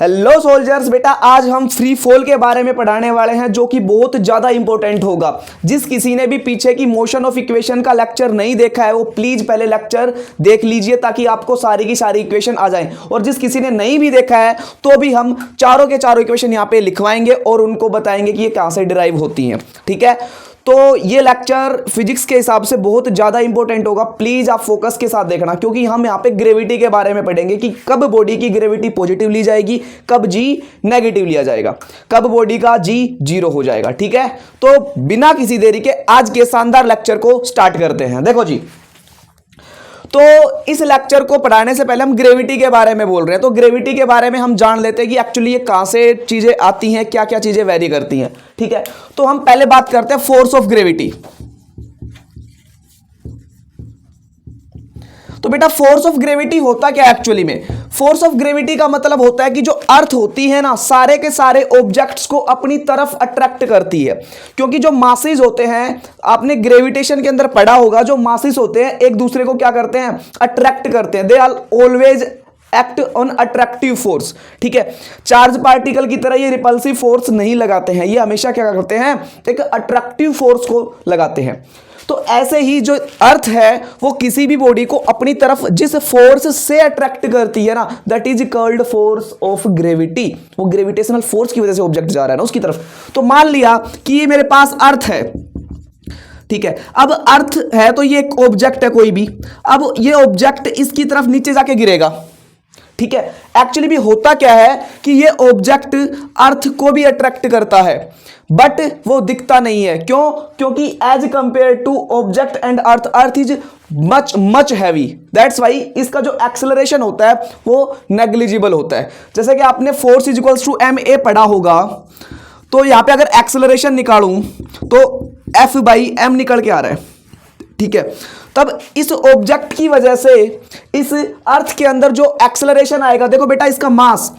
Hello soldiers, बेटा आज हम फ्री फॉल के बारे में पढ़ाने वाले हैं जो कि बहुत ज़्यादा इंपॉर्टेंट होगा। जिस किसी ने भी पीछे की मोशन ऑफ इक्वेशन का लेक्चर नहीं देखा है वो प्लीज़ पहले लेक्चर देख लीजिए ताकि आपको सारी की सारी इक्वेशन आ जाए। और जिस किसी ने नहीं भी देखा है तो भी हम चारों के चारों इक्वेशन यहाँ पे लिखवाएंगे और उनको बताएंगे कि ये कहाँ से डिराइव होती हैं। ठीक है, तो ये लेक्चर फिजिक्स के हिसाब से बहुत ज़्यादा इंपॉर्टेंट होगा। प्लीज़ आप फोकस के साथ देखना क्योंकि हम यहाँ पे ग्रेविटी के बारे में पढ़ेंगे कि कब बॉडी की ग्रेविटी पॉजिटिव ली जाएगी, कब जी नेगेटिव लिया जाएगा, कब बॉडी का जी जीरो हो जाएगा। ठीक है, तो बिना किसी देरी के आज के शानदार लेक्चर को स्टार्ट करते हैं। देखो जी, तो इस लेक्चर को पढ़ाने से पहले हम ग्रेविटी के बारे में बोल रहे हैं, तो ग्रेविटी के बारे में हम जान लेते हैं कि एक्चुअली ये कहां से चीजें आती हैं, क्या क्या चीजें वेरी करती हैं। ठीक है, तो हम पहले बात करते हैं फोर्स ऑफ ग्रेविटी। तो बेटा फोर्स ऑफ ग्रेविटी होता क्या है एक्चुअली में? फोर्स ऑफ ग्रेविटी का मतलब होता है कि जो अर्थ होती है ना, सारे के सारे ऑब्जेक्ट्स को अपनी तरफ अट्रैक्ट करती है। क्योंकि जो मासेस होते हैं, आपने ग्रेविटेशन के अंदर पढ़ा होगा, जो मासेस होते हैं एक दूसरे को क्या करते हैं, अट्रैक्ट करते हैं। They are always act on attractive force. ठीक है, चार्ज पार्टिकल की तरह ये रिपल्सिव फोर्स नहीं लगाते हैं, ये हमेशा क्या करते हैं, एक अट्रैक्टिव फोर्स को लगाते हैं। तो ऐसे ही जो अर्थ है वो किसी भी बॉडी को अपनी तरफ जिस फोर्स से अट्रैक्ट करती है ना, that is called force of gravity. वो ग्रेविटेशनल फोर्स की वजह से ऑब्जेक्ट जा रहा है ना उसकी तरफ। तो मान लिया कि ये मेरे पास अर्थ है। ठीक है, अब अर्थ है तो ये एक ऑब्जेक्ट है कोई भी। अब ये ऑब्जेक्ट इसकी तरफ नीचे जाके गिरेगा। ठीक है, एक्चुअली भी होता क्या है कि ये ऑब्जेक्ट अर्थ को भी अट्रैक्ट करता है बट वो दिखता नहीं है। क्यों? क्योंकि as compare to object and earth, earth is much much heavy. That's why इसका जो एक्सेलरेशन होता है वो नेग्लिजिबल होता है। जैसे कि आपने force is equals to M A पढ़ा होगा, तो यहां पे अगर एक्सेलरेशन निकालूं तो एफ बाई एम निकल के आ रहा है। ठीक है, तब इस ऑब्जेक्ट की वजह से इस अर्थ के अंदर जो एक्सेलरेशन आएगा, देखो बेटा इसका मास,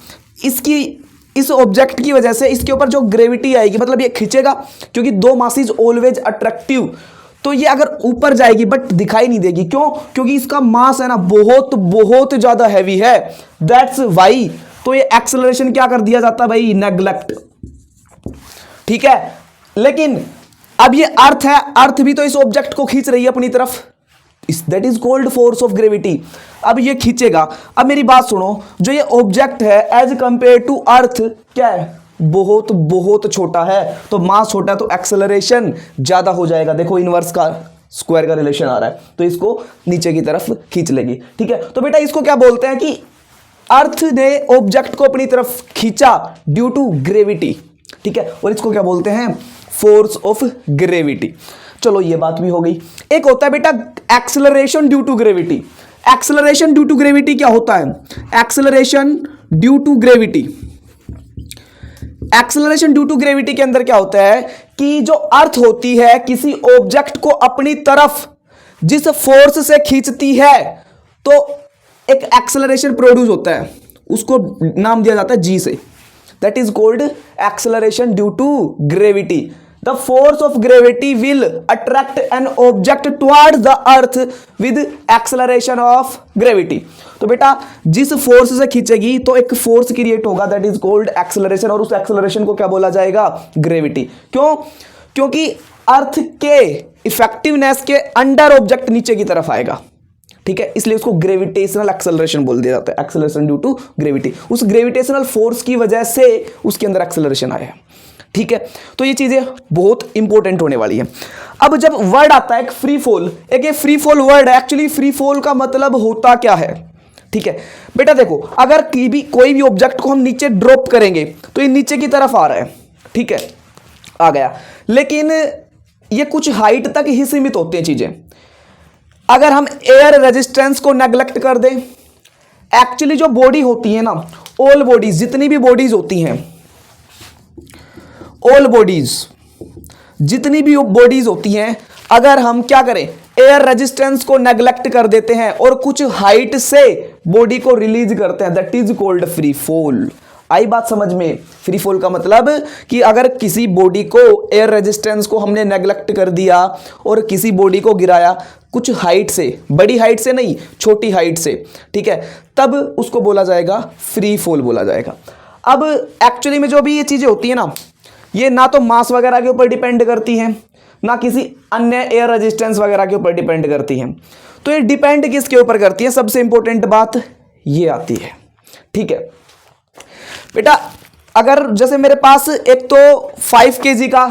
इसकी इस ऑब्जेक्ट की वजह से इसके ऊपर जो ग्रेविटी आएगी, मतलब ये खींचेगा क्योंकि दो मासेस ऑलवेज अट्रैक्टिव। तो ये अगर ऊपर जाएगी बट दिखाई नहीं देगी। क्यों? क्योंकि इसका मास है ना बहुत बहुत ज्यादा हैवी है। दैट्स वाई तो ये एक्सेलरेशन क्या कर दिया जाता है भाई, नेग्लेक्ट। ठीक है, लेकिन अब ये अर्थ है, अर्थ भी तो इस ऑब्जेक्ट को खींच रही है अपनी तरफ, that is called force of gravity. अब ये खींचेगा। अब मेरी बात सुनो, जो ये ऑब्जेक्ट है एज कंपेयर टू अर्थ क्या है, बहुत बहुत छोटा है। तो मास छोटा है तो एक्सेलरेशन ज्यादा हो जाएगा। देखो इनवर्स का स्क्वायर का रिलेशन आ रहा है, तो इसको नीचे की तरफ खींच लेगी। ठीक है, तो बेटा इसको क्या बोलते हैं कि अर्थ ने ऑब्जेक्ट को अपनी तरफ खींचा ड्यू टू ग्रेविटी। ठीक है, और इसको क्या बोलते हैं, फोर्स ऑफ ग्रेविटी। चलो ये बात भी हो गई। एक होता है बेटा acceleration due to gravity. Acceleration due to gravity क्या होता है? Acceleration due to gravity, acceleration due to gravity के अंदर क्या होता है कि जो अर्थ होती है किसी ऑब्जेक्ट को अपनी तरफ जिस फोर्स से खींचती है तो एक एक्सेलरेशन प्रोड्यूस होता है, उसको नाम दिया जाता है जी से। That is called acceleration due to gravity. The force of gravity will attract an object towards the earth with acceleration of gravity। तो बेटा जिस फोर्स से खींचेगी तो एक फोर्स क्रिएट होगा, दैट इज कॉल्ड एक्सेलरेशन, और उस एक्सेलरेशन को क्या बोला जाएगा, ग्रेविटी। क्यों? क्योंकि अर्थ के इफेक्टिवनेस के अंडर ऑब्जेक्ट नीचे की तरफ आएगा। ठीक है, इसलिए उसको ग्रेविटेशनल एक्सेलरेशन बोल दिया जाता है, एक्सेलरेशन ड्यू टू ग्रेविटी। उस ग्रेविटेशनल फोर्स की वजह से उसके अंदर एक्सेलरेशन आया। ठीक है, तो ये चीजें बहुत इंपॉर्टेंट होने वाली है। अब जब वर्ड आता है एक फ्री फॉल, एक ये फ्री फॉल वर्ड है, एक्चुअली फ्री फॉल का मतलब होता क्या है? ठीक है बेटा, देखो अगर कोई भी ऑब्जेक्ट को हम नीचे ड्रॉप करेंगे तो ये नीचे की तरफ आ रहा है। ठीक है, आ गया, लेकिन ये कुछ हाइट तक ही सीमित होती हैं चीजें। अगर हम एयर रेजिस्टेंस को नेग्लेक्ट कर दें, एक्चुअली जो बॉडी होती है ना, ऑल बॉडीज, जितनी भी बॉडीज होती हैं, ऑल बॉडीज, जितनी भी बॉडीज होती हैं, अगर हम क्या करें, एयर रेजिस्टेंस को नेग्लेक्ट कर देते हैं और कुछ हाइट से बॉडी को रिलीज करते हैं, that is called free fall. आई बात समझ में? फ्री फॉल का मतलब कि अगर किसी बॉडी को, एयर रेजिस्टेंस को हमने नेग्लेक्ट कर दिया और किसी बॉडी को गिराया कुछ हाइट से, बड़ी हाइट से नहीं, छोटी हाइट से, ठीक है, तब उसको बोला जाएगा फ्री फॉल बोला जाएगा। अब एक्चुअली में जो भी ये चीज़ें होती है ना, ये ना तो मास वगैरह के ऊपर डिपेंड करती हैं, ना किसी अन्य एयर रेजिस्टेंस वगैरह के ऊपर डिपेंड करती हैं। तो ये डिपेंड किसके ऊपर करती है, सबसे इंपॉर्टेंट बात ये आती है। ठीक है बेटा, अगर जैसे मेरे पास एक तो 5 kg का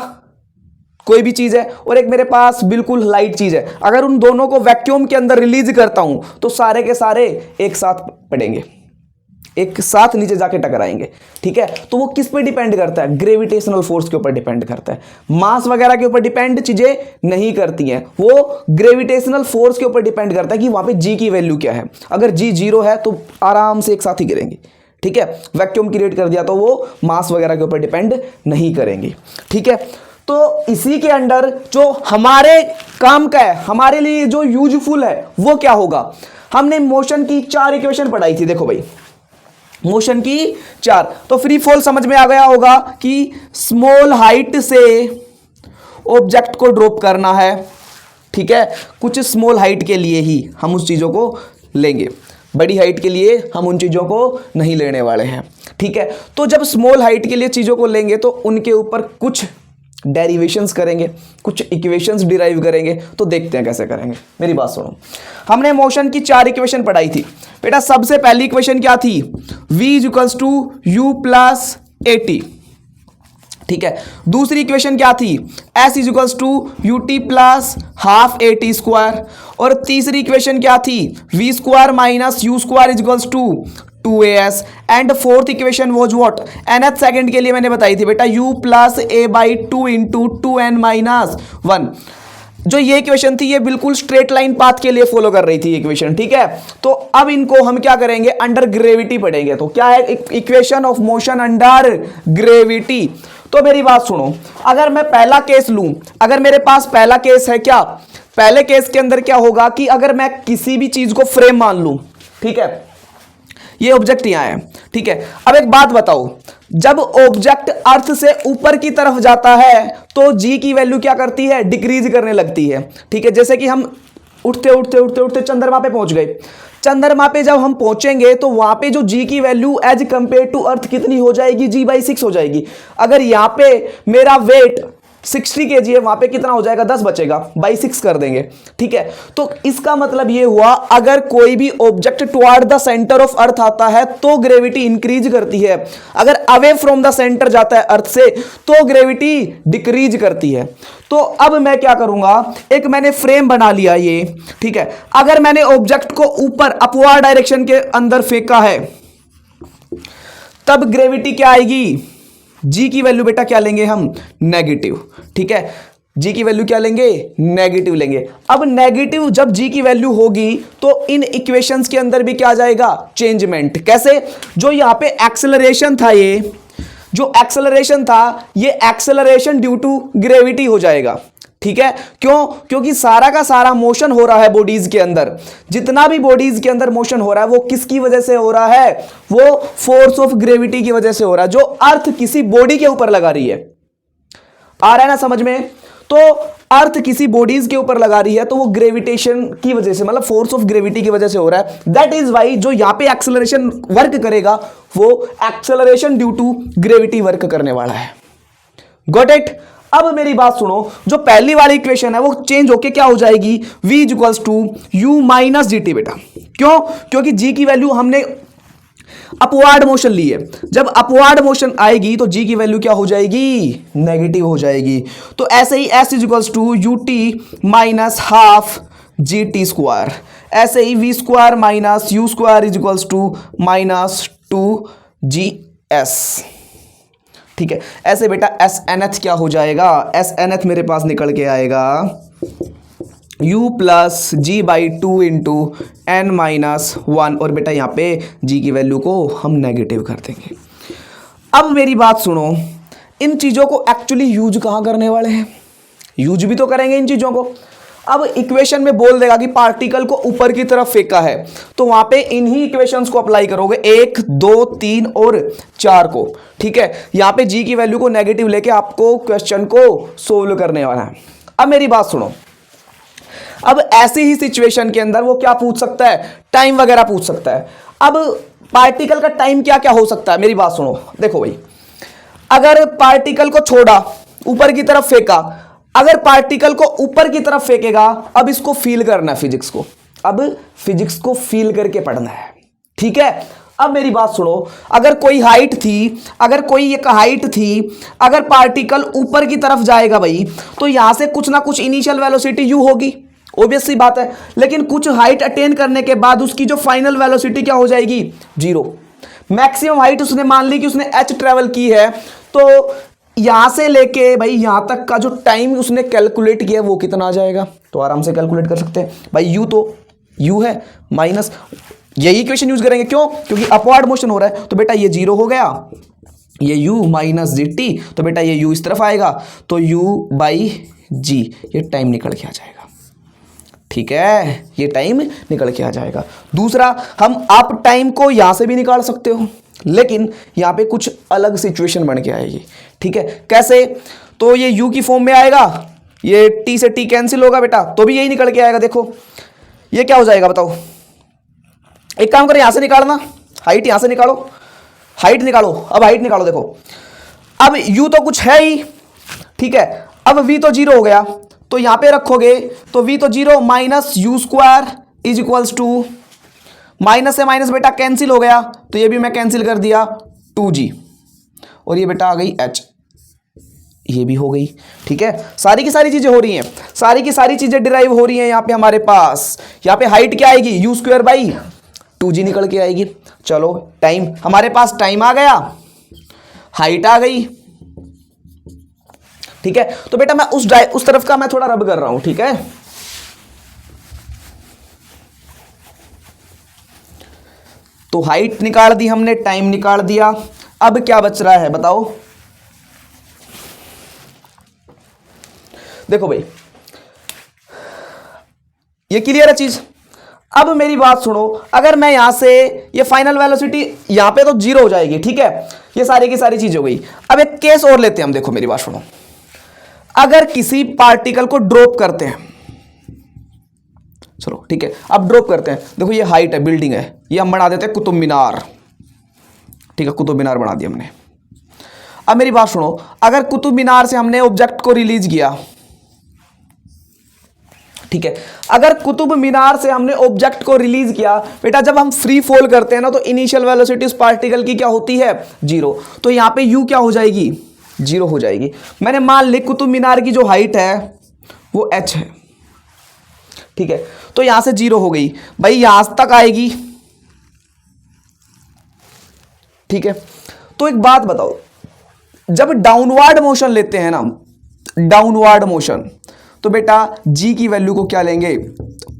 कोई भी चीज है और एक मेरे पास बिल्कुल लाइट चीज है, अगर उन दोनों को वैक्यूम के अंदर रिलीज करता हूं तो सारे के सारे एक साथ पड़ेंगे, एक साथ नीचे जाके टकराएंगे। ठीक है, तो वो किस पे डिपेंड करता है, ग्रेविटेशनल फोर्स के ऊपर डिपेंड करता है। मास वगैरह के ऊपर डिपेंड चीजें नहीं करती हैं, वो ग्रेविटेशनल फोर्स के ऊपर डिपेंड करता है कि वहां पे जी की वैल्यू क्या है। अगर जी 0 है तो आराम से एक साथ ही गिरेंगे। ठीक है, वैक्यूम क्रिएट कर दिया तो वो मास वगैरह के ऊपर डिपेंड नहीं करेंगी। ठीक है, तो इसी के अंडर जो हमारे काम का है, हमारे लिए जो यूजफुल है वो क्या होगा। हमने मोशन की 4 इक्वेशन पढ़ाई थी, देखो भाई मोशन की 4, तो फ्री फॉल समझ में आ गया होगा कि स्मॉल हाइट से ऑब्जेक्ट को ड्रॉप करना है। ठीक है, कुछ स्मॉल हाइट के लिए ही हम उस चीज़ों को लेंगे, बड़ी हाइट के लिए हम उन चीज़ों को नहीं लेने वाले हैं। ठीक है, तो जब स्मॉल हाइट के लिए चीज़ों को लेंगे तो उनके ऊपर कुछ डेरिवेशंस करेंगे, कुछ इक्वेशंस डिराइव करेंगे। तो देखते हैं कैसे करेंगे, मेरी बात सुनो। हमने मोशन की 4 इक्वेशन पढ़ाई थी बेटा। सबसे पहली इक्वेशन क्या थी, v equals to u plus at। ठीक है, दूसरी इक्वेशन क्या थी, s equals to ut plus half at square. और तीसरी इक्वेशन क्या थी, v square minus u square equals to 2as। And fourth equation was what, nth second के लिए मैंने बताई थी बेटा u plus a by 2 into 2n minus 1। जो ये इक्वेशन थी ये बिल्कुल स्ट्रेट लाइन पाथ के लिए फॉलो कर रही थी इक्वेशन। ठीक है, तो अब इनको हम क्या करेंगे, अंडर ग्रेविटी पढ़ेंगे। तो क्या है, equation of motion under gravity. तो मेरी बात सुनो, अगर मैं पहला केस लूं, अगर मेरे पास पहला केस है, क्या पहले केस के अंदर क्या होगा कि अगर मैं किसी भी चीज को फ्रेम मान लूं, ठीक है, ये ऑब्जेक्ट यहां है। ठीक है, अब एक बात बताओ, जब ऑब्जेक्ट अर्थ से ऊपर की तरफ जाता है तो जी की वैल्यू क्या करती है, डिक्रीज करने लगती है। ठीक है, जैसे कि हम उठते उठते उठते उठते चंद्रमा पे पहुंच गए। चंद्रमा पे जब हम पहुंचेंगे तो वहां पे जो जी की value as compare to earth कितनी हो जाएगी, g/6 हो जाएगी। अगर यहां पे मेरा वेट 60 kg है, वहां पे कितना हो जाएगा, 10 बचेगा, बाई 6 कर देंगे। ठीक है, तो इसका मतलब ये हुआ, अगर कोई भी object toward the centre of earth आता है तो ग्रेविटी इंक्रीज करती है, अगर अवे फ्रॉम द सेंटर जाता है अर्थ से तो ग्रेविटी डिक्रीज करती है। तो अब मैं क्या करूंगा, एक मैंने फ्रेम बना लिया ये। ठीक है, अगर मैंने ऑब्जेक्ट को ऊपर अपवर्ड डायरेक्शन के अंदर फेंका है तब ग्रेविटी क्या आएगी, जी की वैल्यू बेटा क्या लेंगे हम, नेगेटिव। ठीक है, जी की वैल्यू क्या लेंगे, नेगेटिव लेंगे। अब नेगेटिव जब जी की वैल्यू होगी तो इन इक्वेशंस के अंदर भी क्या आ जाएगा, चेंजमेंट। कैसे, जो यहां पे एक्सेलरेशन था, ये जो एक्सेलरेशन था ये एक्सेलरेशन ड्यू टू ग्रेविटी हो जाएगा। ठीक है, क्यों, क्योंकि सारा का सारा मोशन हो रहा है बॉडीज के अंदर, जितना भी बॉडीज के अंदर मोशन हो रहा है वो किसकी वजह से हो रहा है, वो फोर्स ऑफ ग्रेविटी की वजह से हो रहा है, जो अर्थ किसी बॉडी के ऊपर लगा रही है। आ रहा है ना समझ में, तो अर्थ किसी बॉडीज के ऊपर लगा रही है तो वो ग्रेविटेशन की वजह से, मतलब फोर्स ऑफ ग्रेविटी की वजह से हो रहा है। दैट इज वाई जो यहां पे एक्सेलरेशन वर्क करेगा वो acceleration due to gravity work करने वाला है। Got it. अब मेरी बात सुनो, जो पहली वाली इक्वेशन है वो चेंज होके क्या हो जाएगी, v equals to u minus gt बेटा। क्यों, क्योंकि g की वैल्यू हमने अपवर्ड मोशन ली है, जब अपवर्ड मोशन आएगी तो g की वैल्यू क्या हो जाएगी, नेगेटिव हो जाएगी। तो ऐसे ही s equals to ut minus half gt square, ऐसे ही v square minus u square equals to minus 2gs। ठीक है, ऐसे बेटा एस nth क्या हो जाएगा, एस nth मेरे पास निकल के आएगा u plus G by 2 into N minus 1। और बेटा यहाँ पे g की वैल्यू को हम नेगेटिव कर देंगे। अब मेरी बात सुनो, इन चीज़ों को एक्चुअली यूज कहाँ करने वाले हैं, यूज भी तो करेंगे इन चीज़ों को। अब इक्वेशन में बोल देगा कि पार्टिकल को ऊपर की तरफ फेंका है तो वहां पे इन्हीं इक्वेशंस को अप्लाई करोगे, 1, 2, 3 और 4 को। ठीक है, यहां पे जी की वैल्यू को नेगेटिव लेके आपको क्वेश्चन को सोल्व करने वाला है। अब मेरी बात सुनो, अब ऐसी ही सिचुएशन के अंदर वो क्या पूछ सकता है, टाइम वगैरह पूछ सकता है। अब पार्टिकल का टाइम क्या क्या हो सकता है, मेरी बात सुनो। देखो भाई, अगर पार्टिकल को छोड़ा, ऊपर की तरफ फेंका, अगर पार्टिकल को ऊपर की तरफ फेंकेगा, अब इसको फील करना है फिजिक्स को, अब फिजिक्स को फील करके पढ़ना है, ठीक है। अब मेरी बात सुनो, अगर कोई हाइट थी, अगर कोई एक हाइट थी, अगर पार्टिकल ऊपर की तरफ जाएगा भाई, तो यहां से कुछ ना कुछ इनिशियल वेलोसिटी यू होगी, ऑब्वियस सी बात है। लेकिन कुछ हाइट अटेन करने के बाद उसकी जो फाइनल वेलोसिटी क्या हो जाएगी, जीरो। मैक्सिमम हाइट उसने मान ली कि उसने एच ट्रेवल की है, तो यहां से लेके भाई यहां तक का जो टाइम उसने कैलकुलेट किया वो कितना आ जाएगा, तो आराम से कैलकुलेट कर सकते हैं भाई। यू तो यू है माइनस, यही इक्वेशन यूज करेंगे, क्यों, क्योंकि अपवर्ड मोशन हो रहा है, तो बेटा ये जीरो हो गया, ये u माइनस जी टी, तो बेटा ये u इस तरफ आएगा, तो u बाई जी, ये टाइम निकल के आ जाएगा, ठीक है, ये टाइम निकल के आ जाएगा। दूसरा, हम आप टाइम को यहां से भी निकाल सकते हो, लेकिन यहां पे कुछ अलग सिचुएशन बन के आएगी, ठीक है। कैसे, तो ये u की फॉर्म में आएगा, ये t से t कैंसिल होगा बेटा, तो भी यही निकल के आएगा। देखो ये क्या हो जाएगा बताओ, एक काम करो, यहां से निकालना, हाइट यहां से निकालो, हाइट निकालो, अब हाइट निकालो। देखो अब u तो कुछ है ही, ठीक है, अब v तो जीरो हो गया, तो यहां पे रखोगे तो v तो जीरो, minus U square is equals to, minus से माइनस बेटा कैंसिल हो गया, तो ये भी मैं कैंसिल कर दिया, 2g, और ये बेटा आ गई h, ये भी हो गई, ठीक है। सारी की सारी चीजें हो रही हैं, सारी की सारी चीजें डिराइव हो रही हैं यहां पे हमारे पास। यहां पे हाइट क्या आएगी, यू स्क्वायर बाई 2g निकल के आएगी। चलो टाइम, हमारे पास टाइम आ गया, हाइट आ गई, ठीक है। तो बेटा मैं उस तरफ का मैं थोड़ा रब कर रहा हूं, ठीक है। तो हाइट निकाल दी हमने, टाइम निकाल दिया, अब क्या बच रहा है बताओ। देखो भाई, ये क्लियर है चीज। अब मेरी बात सुनो, अगर मैं यहां से ये फाइनल वेलोसिटी यहां पे तो जीरो हो जाएगी, ठीक है, ये सारी की सारी चीज हो गई। अब एक केस और लेते हैं हम, देखो मेरी बात सुनो, अगर किसी पार्टिकल को ड्रॉप करते हैं, चलो ठीक है, अब ड्रॉप करते हैं, देखो ये हाइट है, बिल्डिंग है, ये हम बना देते हैं कुतुब मीनार, ठीक है, कुतुब मीनार बना दिया हमने। अब मेरी बात सुनो, अगर कुतुब मीनार से हमने ऑब्जेक्ट को रिलीज किया, ठीक है, अगर कुतुब मीनार से हमने ऑब्जेक्ट को रिलीज किया, बेटा जब हम फ्री फॉल करते हैं ना, तो इनिशियल वेलोसिटी उस पार्टिकल की क्या होती है, जीरो, तो यहां पे u क्या हो जाएगी, जीरो हो जाएगी। मैंने मान ली कुतुब मीनार की जो हाइट है वो h है, ठीक है, तो यहां से जीरो हो गई भाई, यहां तक आएगी, ठीक है। तो एक बात बताओ, जब डाउनवर्ड मोशन लेते हैं ना, डाउनवर्ड मोशन, तो बेटा g की वैल्यू को क्या लेंगे,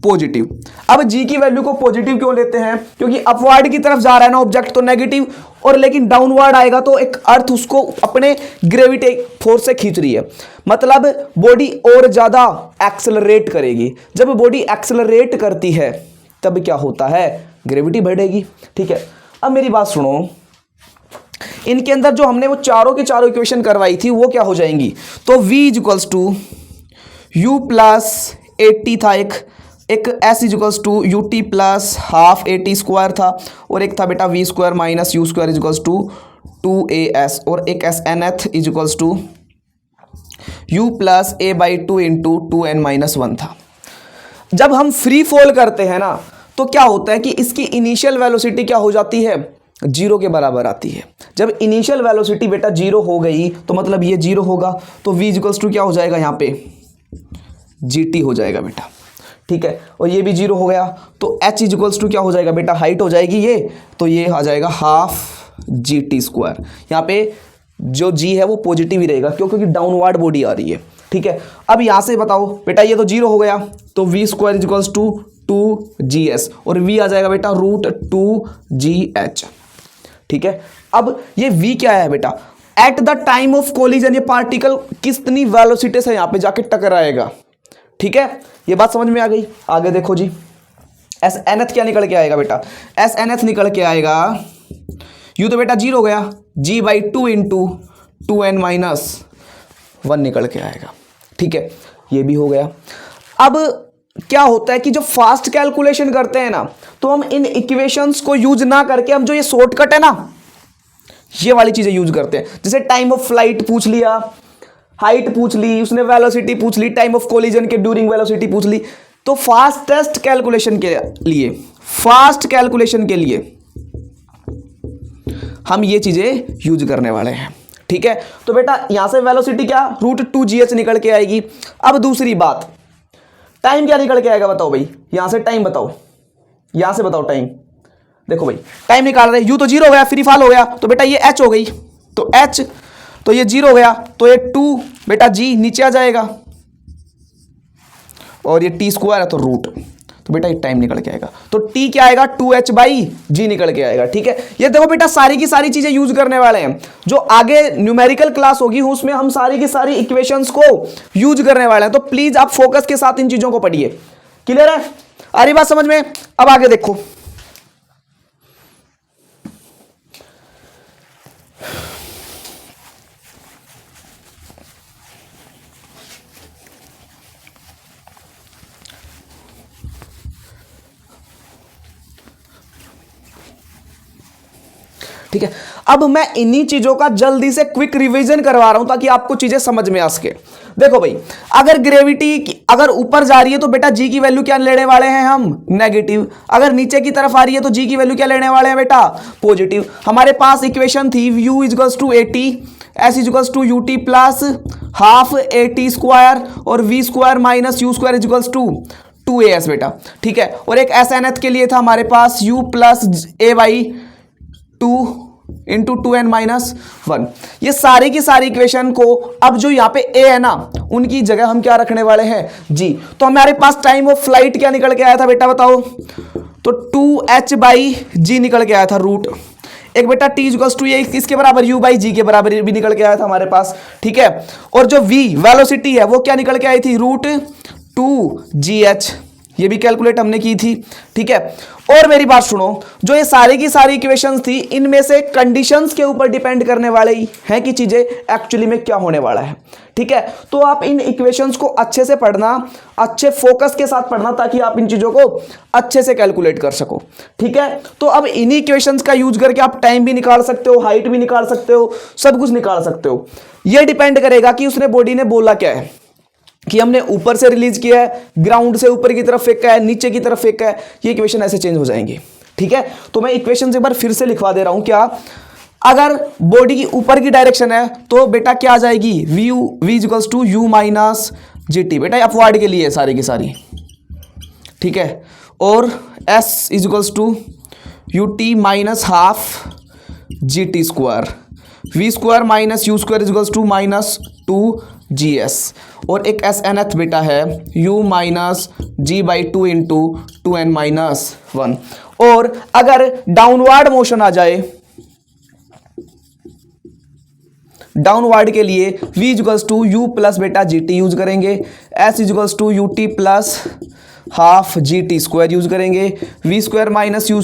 पॉजिटिव। अब g की वैल्यू को पॉजिटिव क्यों लेते हैं, क्योंकि अपवर्ड की तरफ जा रहा है ना ऑब्जेक्ट, तो नेगेटिव, और लेकिन डाउनवर्ड आएगा तो एक अर्थ उसको अपने ग्रेविटी फोर्स से खींच रही है, मतलब बॉडी और ज्यादा एक्सेलरेट करेगी। जब बॉडी एक्सेलरेट करती है तब क्या होता है, ग्रेविटी बढ़ेगी, ठीक है। अब मेरी बात सुनो, इनके अंदर जो हमने वो चारों के चारों इक्वेशन करवाई थी वो क्या हो जाएंगी, तो v is equals to u plus A T था, एक s is equals to U T plus half A T square था, और एक था बेटा v square minus U square is equals to 2as, और एक S nth is equals to u plus A by 2 into 2n minus 1 था। जब हम फ्री फॉल करते हैं ना, तो क्या होता है कि इसकी इनिशियल वेलोसिटी क्या हो जाती है, जीरो के बराबर आती है। जब इनिशियल वेलोसिटी बेटा जीरो हो गई तो मतलब ये जीरो होगा, तो v इक्वल्स टू क्या हो जाएगा, यहाँ पे gt हो जाएगा बेटा, ठीक है, और ये भी जीरो हो गया, तो h इक्वल्स टू क्या हो जाएगा बेटा, हाइट हो जाएगी ये, तो ये आ जाएगा हाफ gt स्क्वायर। यहाँ पे जो g है वो पॉजिटिव ही रहेगा, क्यों, क्योंकि डाउनवर्ड बॉडी आ रही है, ठीक है। अब यहाँ से बताओ बेटा, ये तो जीरो हो गया, तो v square equals to 2gs, और v आ जाएगा बेटा √2gh, ठीक है। अब ये v क्या है बेटा, at the time of collision ये पार्टिकल कितनी वेलोसिटी से यहाँ पे जाके टकराएगा, ठीक है। ये बात समझ में आ गई। आगे देखो जी, एस एन एथ क्या निकल के आएगा बेटा, एस एन एथ निकल के आएगा, यू तो बेटा जीरो हो गया, g by 2 into 2n minus 1 निकल के आएगा, ठीक है, ये भी हो गया। अब क्या होता है कि जो फास्ट कैलकुलेशन करते हैं ना, तो हम इन इक्वेशंस को यूज ना करके हम जो ये शॉर्टकट है ना, ये वाली चीजें यूज करते हैं। जैसे टाइम ऑफ फ्लाइट पूछ लिया, हाइट पूछ ली उसने, वेलोसिटी पूछ ली, टाइम ऑफ कोलिजन के ड्यूरिंग वेलोसिटी पूछ ली। तो फास्ट कैलकुलेशन के लिए हम ये चीजें यूज करने वाले हैं, ठीक है। तो बेटा यहां से वेलोसिटी क्या √2gh निकल के आएगी। अब दूसरी बात, टाइम क्या निकल के आएगा बताओ भाई, यहां से टाइम बताओ, यहां से बताओ टाइम। देखो भाई टाइम निकाल रहे, यू तो 0 हो गया, फ्री फॉल हो गया, तो बेटा ये h हो गई, तो h, तो ये 0 हो गया, तो ये 2 बेटा g नीचे आ जाएगा, और ये t² है तो रूट, तो बेटा ये टाइम निकल के आएगा। तो t क्या आएगा 2h/g निकल के आएगा, ठीक है। ये देखो बेटा सारी की सारी चीजें यूज करने वाले हैं, जो आगे न्यूमेरिकल क्लास होगी उसमें हम सारी की सारी इक्वेशंस को यूज करने वाले हैं। तो प्लीज आप फोकस के साथ इन चीजों को पढ़िए। क्लियर है, आ रही बात समझ में? अब आगे देखो, ठीक है। अब मैं इन्हीं चीजों का जल्दी से क्विक रिवीजन करवा रहा हूं ताकि आपको चीजें समझ में आ सके। देखो भाई, अगर ग्रेविटी अगर ऊपर जा रही है तो बेटा जी की वैल्यू क्या लेने वाले हैं हम, नेगेटिव। अगर नीचे की तरफ आ रही है तो जी की वैल्यू क्या लेने वाले हैं बेटा, पॉजिटिव। हमारे पास इक्वेशन थी u = 80, s = ut plus half at² और v² - u² = 2as बेटा, ठीक है। और एक SNth के लिए था हमारे पास u + a/2 × 2n-1। ये सारी की सारी इक्वेशन को अब जो यहाँ पे a है ना, उनकी जगह हम क्या रखने वाले हैं, g। तो हमारे पास टाइम ऑफ फ्लाइट क्या निकल के आया था बेटा बताओ, तो 2h/g निकल के आया था रूट। एक बेटा t = ये इसके बराबर u/g के बराबर भी निकल के आया था हमारे पास, ठीक है। और जो v वेलोसिटी है वो क्या निकल के आई थी, √2gh, ये भी कैलकुलेट हमने की थी, ठीक है। और मेरी बात सुनो, जो ये सारी की सारी इक्वेशंस थी, इनमें से कंडीशंस के ऊपर डिपेंड करने वाले ही हैं कि चीजें एक्चुअली में क्या होने वाला है, ठीक है। तो आप इन इक्वेशंस को अच्छे से पढ़ना, अच्छे फोकस के साथ पढ़ना, ताकि आप इन चीजों को अच्छे से कैलकुलेट कर सको, ठीक है। तो अब इन्हीं इक्वेशंस का यूज करके आप टाइम भी निकाल सकते हो, हाइट भी निकाल सकते हो, सब कुछ निकाल सकते हो। यह डिपेंड करेगा कि उसने बॉडी ने बोला क्या है, कि हमने ऊपर से रिलीज किया है, ग्राउंड से ऊपर की तरफ फेंका है, नीचे की तरफ फेंका है, ये इक्वेशन ऐसे चेंज हो जाएंगे, ठीक है। तो मैं इक्वेशन एक बार फिर से लिखवा दे रहा हूं। क्या, अगर बॉडी की ऊपर की डायरेक्शन है तो बेटा क्या आ जाएगी, v = u - gt, बेटा अपवार्ड के लिए सारी की सारी, ठीक है। और s = ut - half gt², v² - u² = -2gs। और एक SNth बेटा है u - g/2 × 2n-1। और अगर डाउनवर्ड मोशन आ जाए, डाउनवर्ड के लिए v = u प्लस बेटा gt यूज करेंगे, s = ut plus half gt² use करेंगे, v² - u²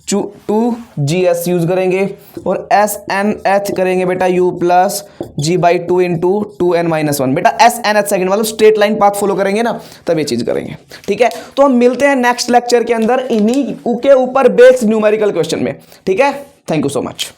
= 2gs यूज करेंगे, और SNth करेंगे बेटा u प्लस g/2 × 2n-1। बेटा SNth सेकंड मतलब स्ट्रेट लाइन पाथ फॉलो करेंगे ना, तब ये चीज करेंगे, ठीक है। तो हम मिलते हैं नेक्स्ट लेक्चर के अंदर इन्हीं के ऊपर बेस्ड न्यूमेरिकल क्वेश्चन में, ठीक है। Thank you so much.